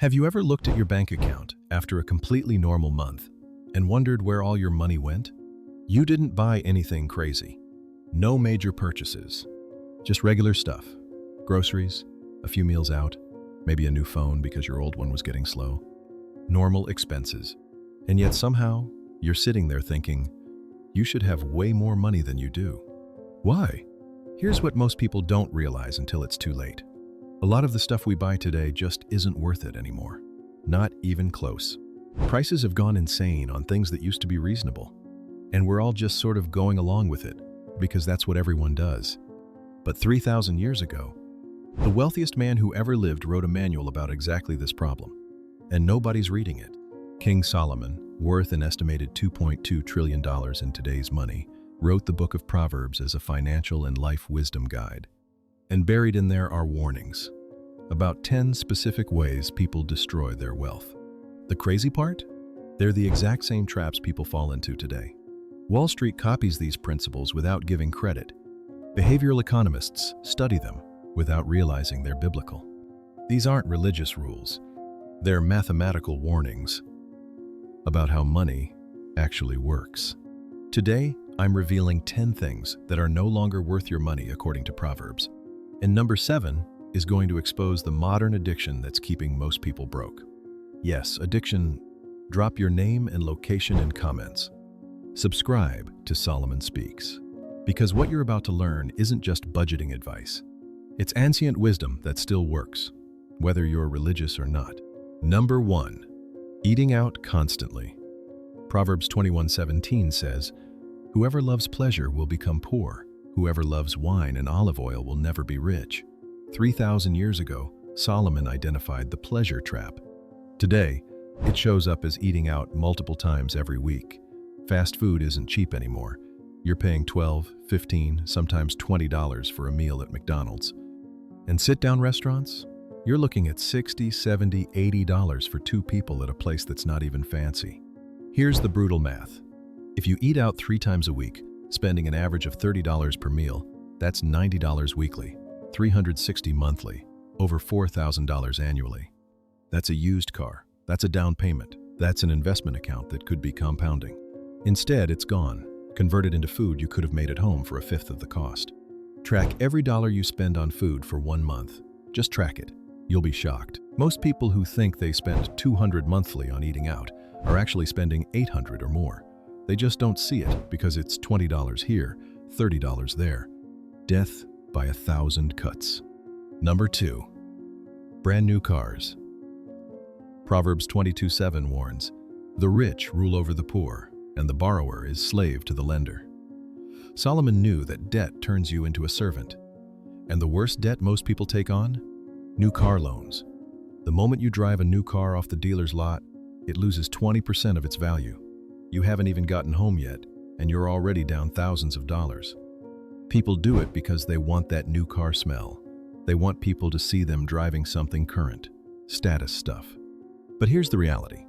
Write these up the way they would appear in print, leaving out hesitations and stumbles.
Have you ever looked at your bank account after a completely normal month and wondered where all your money went? You didn't buy anything crazy. No major purchases. Just regular stuff. Groceries, a few meals out, maybe a new phone because your old one was getting slow. Normal expenses. And yet somehow, you're sitting there thinking, you should have way more money than you do. Why? Here's what most people don't realize until it's too late. A lot of the stuff we buy today just isn't worth it anymore. Not even close. Prices have gone insane on things that used to be reasonable. And we're all just sort of going along with it, because that's what everyone does. But 3,000 years ago, the wealthiest man who ever lived wrote a manual about exactly this problem. And nobody's reading it. King Solomon, worth an estimated $2.2 trillion in today's money, wrote the book of Proverbs as a financial and life wisdom guide. And buried in there are warnings about 10 specific ways people destroy their wealth. The crazy part? They're the exact same traps people fall into today. Wall Street copies these principles without giving credit. Behavioral economists study them without realizing they're biblical. These aren't religious rules. They're mathematical warnings about how money actually works. Today, I'm revealing 10 things that are no longer worth your money according to Proverbs. And number 7 is going to expose the modern addiction that's keeping most people broke. Yes, addiction. Drop your name and location in comments. Subscribe to Solomon Speaks. Because what you're about to learn isn't just budgeting advice. It's ancient wisdom that still works, whether you're religious or not. Number 1. Eating out constantly. Proverbs 21:17 says, "Whoever loves pleasure will become poor. Whoever loves wine and olive oil will never be rich." 3,000 years ago, Solomon identified the pleasure trap. Today, it shows up as eating out multiple times every week. Fast food isn't cheap anymore. You're paying $12, $15, sometimes $20 for a meal at McDonald's. And sit-down restaurants? You're looking at $60, $70, $80 for 2 people at a place that's not even fancy. Here's the brutal math. If you eat out 3 times a week, spending an average of $30 per meal, that's $90 weekly, $360 monthly, over $4,000 annually. That's a used car. That's a down payment. That's an investment account that could be compounding. Instead, it's gone, converted into food you could have made at home for 1/5 of the cost. Track every dollar you spend on food for 1 month. Just track it. You'll be shocked. Most people who think they spend $200 monthly on eating out are actually spending $800 or more. They just don't see it because it's $20 here, $30 there. Death by 1,000 cuts. Number 2. Brand new cars. Proverbs 22:7 warns, "The rich rule over the poor, and the borrower is slave to the lender." Solomon knew that debt turns you into a servant. And the worst debt most people take on? New car loans. The moment you drive a new car off the dealer's lot, it loses 20% of its value. You haven't even gotten home yet, and you're already down thousands of dollars. People do it because they want that new car smell. They want people to see them driving something current, status stuff. But here's the reality.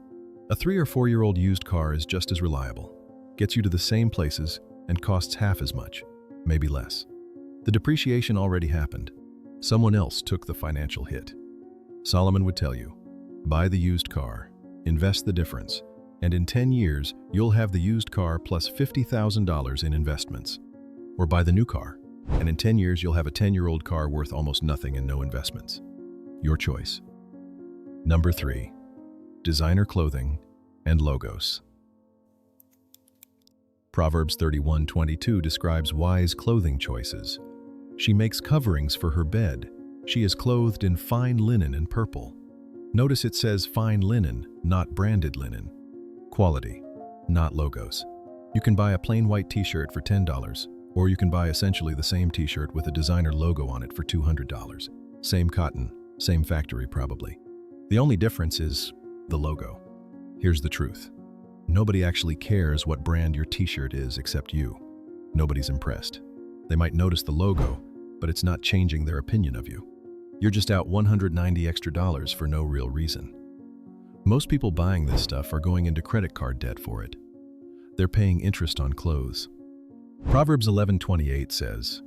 A 3 or 4-year-old used car is just as reliable, gets you to the same places, and costs half as much, maybe less. The depreciation already happened. Someone else took the financial hit. Solomon would tell you, buy the used car, invest the difference, and in 10 years, you'll have the used car plus $50,000 in investments. Or buy the new car, and in 10 years, you'll have a 10-year-old car worth almost nothing and no investments. Your choice. Number 3. Designer clothing and logos. Proverbs 31:22 describes wise clothing choices. She makes coverings for her bed. She is clothed in fine linen and purple. Notice it says fine linen, not branded linen. Quality, not logos. You can buy a plain white t-shirt for $10, or you can buy essentially the same t-shirt with a designer logo on it for $200. Same cotton, same factory probably. The only difference is the logo. Here's the truth. Nobody actually cares what brand your t-shirt is except you. Nobody's impressed. They might notice the logo, but it's not changing their opinion of you. You're just out $190 extra for no real reason. Most people buying this stuff are going into credit card debt for it. They're paying interest on clothes. Proverbs 11:28 says,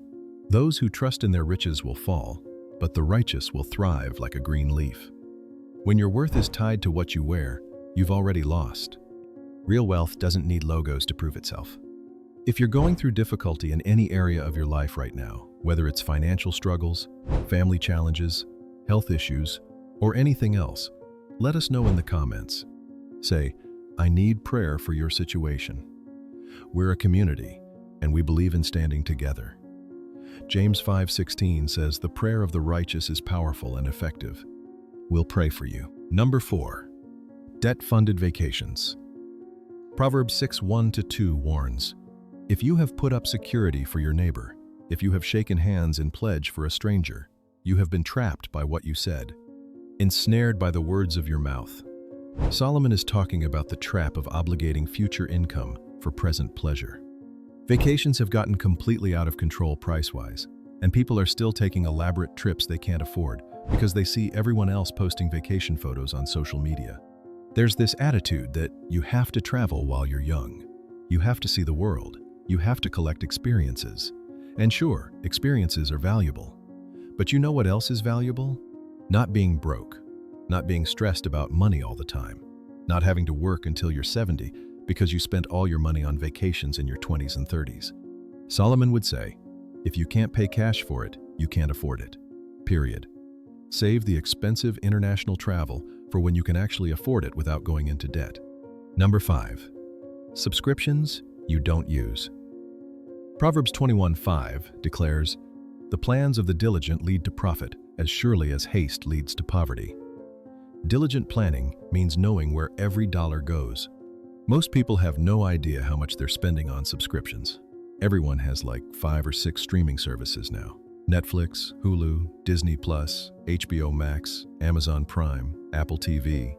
"Those who trust in their riches will fall, but the righteous will thrive like a green leaf." When your worth is tied to what you wear, you've already lost. Real wealth doesn't need logos to prove itself. If you're going through difficulty in any area of your life right now, whether it's financial struggles, family challenges, health issues, or anything else, let us know in the comments. Say, "I need prayer for your situation." We're a community, and we believe in standing together. James 5:16 says, "The prayer of the righteous is powerful and effective." We'll pray for you. Number 4. Debt-funded vacations. Proverbs 6:1-2 warns, "If you have put up security for your neighbor, if you have shaken hands in pledge for a stranger, you have been trapped by what you said, ensnared by the words of your mouth." Solomon is talking about the trap of obligating future income for present pleasure. Vacations have gotten completely out of control price-wise, and people are still taking elaborate trips they can't afford because they see everyone else posting vacation photos on social media. There's this attitude that you have to travel while you're young. You have to see the world. You have to collect experiences. And sure, experiences are valuable. But you know what else is valuable? Not being broke. Not being stressed about money all the time. Not having to work until you're 70 because you spent all your money on vacations in your 20s and 30s. Solomon would say, if you can't pay cash for it, you can't afford it. Period. Save the expensive international travel for when you can actually afford it without going into debt. Number 5. Subscriptions you don't use. Proverbs 21:5 declares, "The plans of the diligent lead to profit, as surely as haste leads to poverty." Diligent planning means knowing where every dollar goes. Most people have no idea how much they're spending on subscriptions. Everyone has like 5 or 6 streaming services now. Netflix, Hulu, Disney+, HBO Max, Amazon Prime, Apple TV.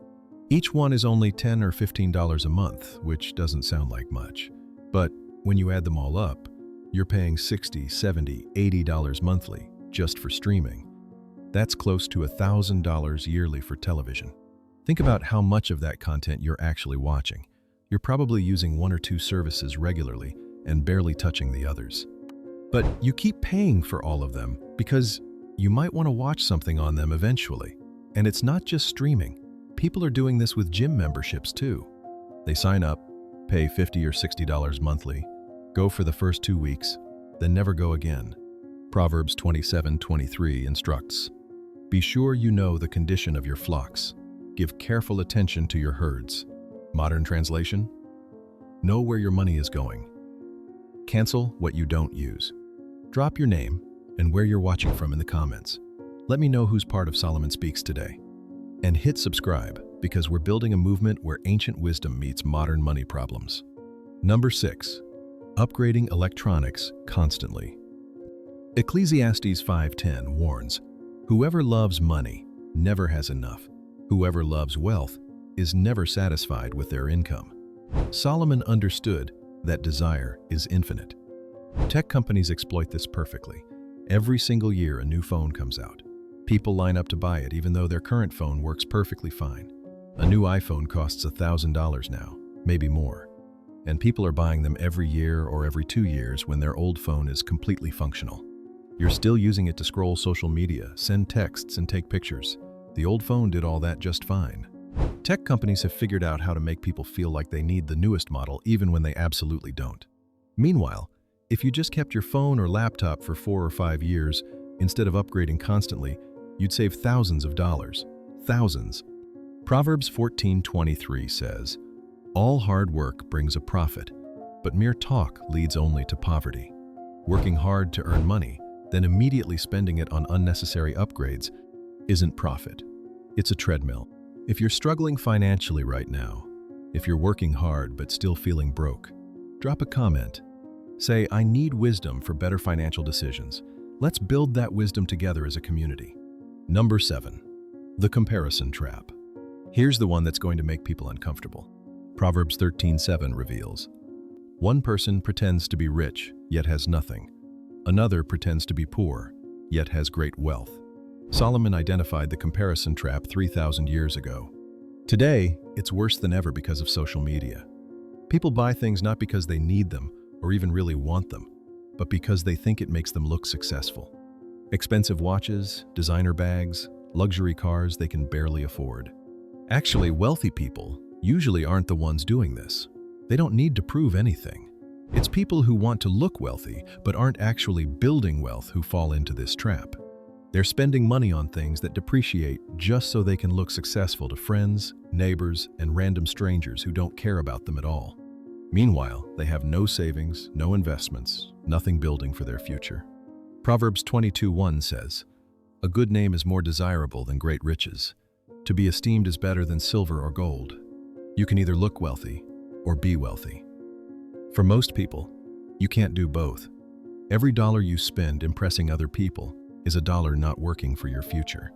Each one is only $10 or $15 a month, which doesn't sound like much. But when you add them all up, you're paying $60, $70, $80 monthly just for streaming. That's close to $1,000 yearly for television. Think about how much of that content you're actually watching. You're probably using 1 or 2 services regularly and barely touching the others. But you keep paying for all of them because you might want to watch something on them eventually. And it's not just streaming. People are doing this with gym memberships too. They sign up, pay $50 or $60 monthly, go for the first 2 weeks, then never go again. Proverbs 27:23 instructs, "Be sure you know the condition of your flocks. Give careful attention to your herds." Modern translation, know where your money is going. Cancel what you don't use. Drop your name and where you're watching from in the comments. Let me know who's part of Solomon Speaks today. And hit subscribe because we're building a movement where ancient wisdom meets modern money problems. Number 6. Upgrading electronics constantly. Ecclesiastes 5:10 warns, "Whoever loves money never has enough. Whoever loves wealth is never satisfied with their income." Solomon understood that desire is infinite. Tech companies exploit this perfectly. Every single year a new phone comes out. People line up to buy it even though their current phone works perfectly fine. A new iPhone costs $1,000 now, maybe more. And people are buying them every year or every 2 years when their old phone is completely functional. You're still using it to scroll social media, send texts, and take pictures. The old phone did all that just fine. Tech companies have figured out how to make people feel like they need the newest model even when they absolutely don't. Meanwhile, if you just kept your phone or laptop for 4 or 5 years, instead of upgrading constantly, you'd save thousands of dollars. Thousands. Proverbs 14:23 says, "All hard work brings a profit, but mere talk leads only to poverty." Working hard to earn money, then immediately spending it on unnecessary upgrades isn't profit. It's a treadmill. If you're struggling financially right now, if you're working hard but still feeling broke, drop a comment. Say, "I need wisdom for better financial decisions." Let's build that wisdom together as a community. Number 7. The comparison trap. Here's the one that's going to make people uncomfortable. Proverbs 13:7 reveals, "One person pretends to be rich, yet has nothing. Another pretends to be poor, yet has great wealth." Solomon identified the comparison trap 3,000 years ago. Today, it's worse than ever because of social media. People buy things not because they need them or even really want them, but because they think it makes them look successful. Expensive watches, designer bags, luxury cars they can barely afford. Actually, wealthy people usually aren't the ones doing this. They don't need to prove anything. It's people who want to look wealthy but aren't actually building wealth who fall into this trap. They're spending money on things that depreciate just so they can look successful to friends, neighbors, and random strangers who don't care about them at all. Meanwhile, they have no savings, no investments, nothing building for their future. Proverbs 22:1 says, "A good name is more desirable than great riches. To be esteemed is better than silver or gold." You can either look wealthy or be wealthy. For most people, you can't do both. Every dollar you spend impressing other people is a dollar not working for your future.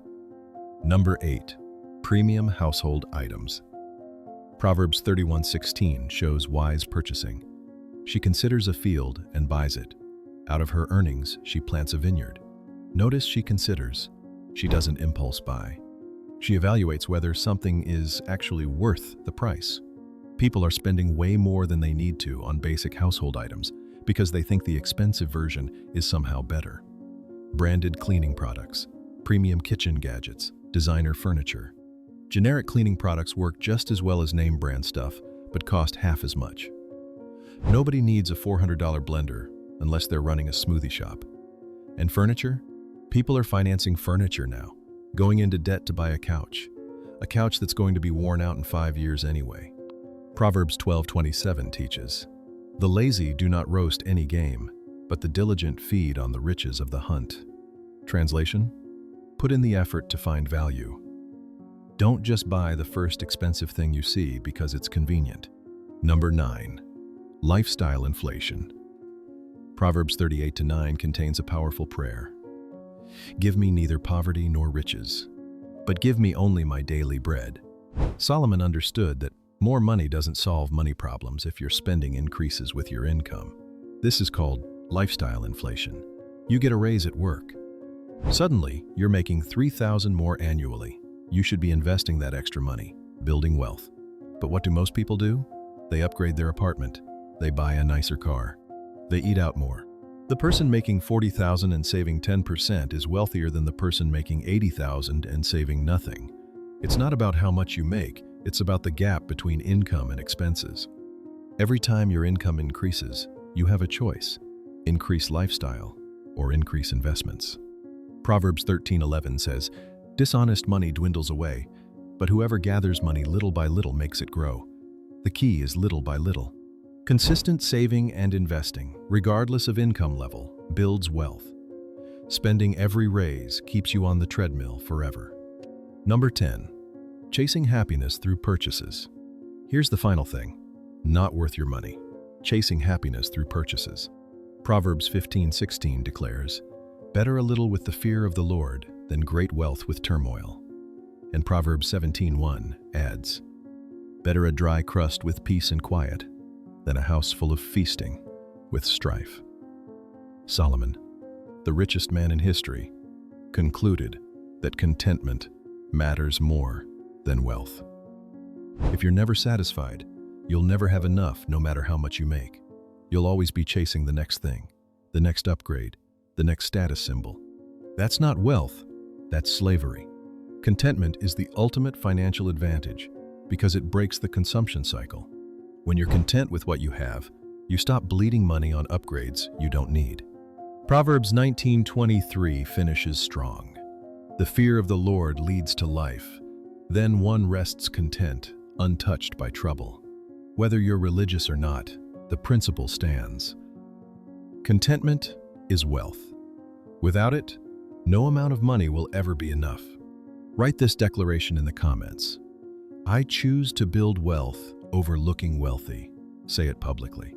Number 8. Premium household items. Proverbs 31:16 shows wise purchasing. She considers a field and buys it. Out of her earnings, she plants a vineyard. Notice she considers. She doesn't impulse buy. She evaluates whether something is actually worth the price. People are spending way more than they need to on basic household items because they think the expensive version is somehow better. Branded cleaning products, premium kitchen gadgets, designer furniture. Generic cleaning products work just as well as name brand stuff, but cost half as much. Nobody needs a $400 blender unless they're running a smoothie shop. And furniture? People are financing furniture now, going into debt to buy a couch that's going to be worn out in 5 years anyway. Proverbs 12:27 teaches, "The lazy do not roast any game, but the diligent feed on the riches of the hunt." Translation? Put in the effort to find value. Don't just buy the first expensive thing you see because it's convenient. Number 9. Lifestyle inflation. Proverbs 38:9 contains a powerful prayer. "Give me neither poverty nor riches, but give me only my daily bread." Solomon understood that more money doesn't solve money problems if your spending increases with your income. This is called lifestyle inflation. You get a raise at work. Suddenly, you're making $3,000 more annually. You should be investing that extra money, building wealth. But what do most people do? They upgrade their apartment. They buy a nicer car. They eat out more. The person making $40,000 and saving 10% is wealthier than the person making $80,000 and saving nothing. It's not about how much you make, it's about the gap between income and expenses. Every time your income increases, you have a choice: increase lifestyle or increase investments. Proverbs 13:11 says, "Dishonest money dwindles away, but whoever gathers money little by little makes it grow." The key is little by little. Consistent saving and investing, regardless of income level, builds wealth. Spending every raise keeps you on the treadmill forever. Number 10. Chasing happiness through purchases. Here's the final thing. Not worth your money. Chasing happiness through purchases. Proverbs 15:16 declares, "Better a little with the fear of the Lord than great wealth with turmoil." And Proverbs 17:1 adds, "Better a dry crust with peace and quiet than a house full of feasting with strife." Solomon, the richest man in history, concluded that contentment matters more than wealth. If you're never satisfied, you'll never have enough no matter how much you make. You'll always be chasing the next thing, the next upgrade, the next status symbol. That's not wealth, that's slavery. Contentment is the ultimate financial advantage because it breaks the consumption cycle. When you're content with what you have, you stop bleeding money on upgrades you don't need. Proverbs 19:23 finishes strong. "The fear of the Lord leads to life. Then one rests content, untouched by trouble." Whether you're religious or not, the principle stands. Contentment is wealth. Without it, no amount of money will ever be enough. Write this declaration in the comments. I choose to build wealth over looking wealthy. Say it publicly.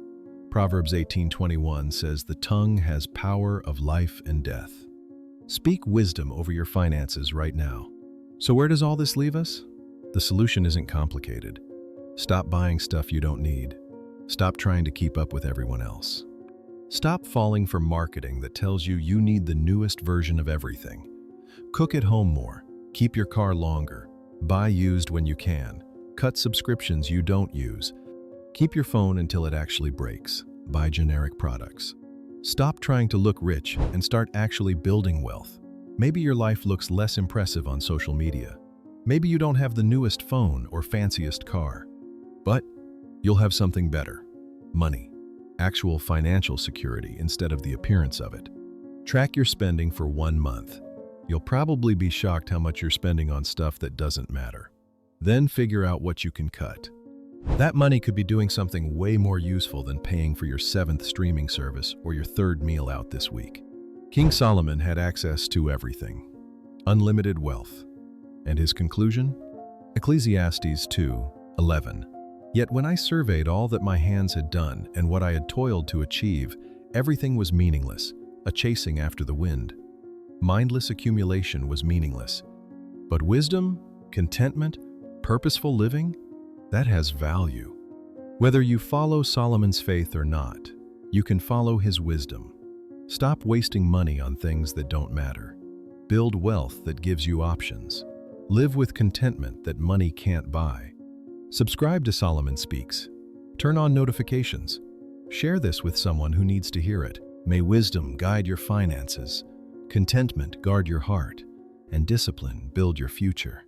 Proverbs 18:21 says the tongue has power of life and death. Speak wisdom over your finances right now. So where does all this leave us? The solution isn't complicated. Stop buying stuff you don't need. Stop trying to keep up with everyone else. Stop falling for marketing that tells you you need the newest version of everything. Cook at home more. Keep your car longer. Buy used when you can. Cut subscriptions you don't use. Keep your phone until it actually breaks. Buy generic products. Stop trying to look rich and start actually building wealth. Maybe your life looks less impressive on social media, Maybe you don't have the newest phone or fanciest car, but you'll have something better: money, actual financial security instead of the appearance of it. Track your spending for 1 month. You'll probably be shocked how much you're spending on stuff that doesn't matter. Then figure out what you can cut. That money could be doing something way more useful than paying for your 7th streaming service or your 3rd meal out this week. King Solomon had access to everything, unlimited wealth. And his conclusion? Ecclesiastes 2:11. Yet when I surveyed all that my hands had done and what I had toiled to achieve, everything was meaningless, a chasing after the wind. Mindless accumulation was meaningless. But wisdom, contentment, purposeful living, that has value. Whether you follow Solomon's faith or not, you can follow his wisdom. Stop wasting money on things that don't matter. Build wealth that gives you options. Live with contentment that money can't buy. Subscribe to Solomon Speaks. Turn on notifications. Share this with someone who needs to hear it. May wisdom guide your finances, contentment guard your heart, and discipline build your future.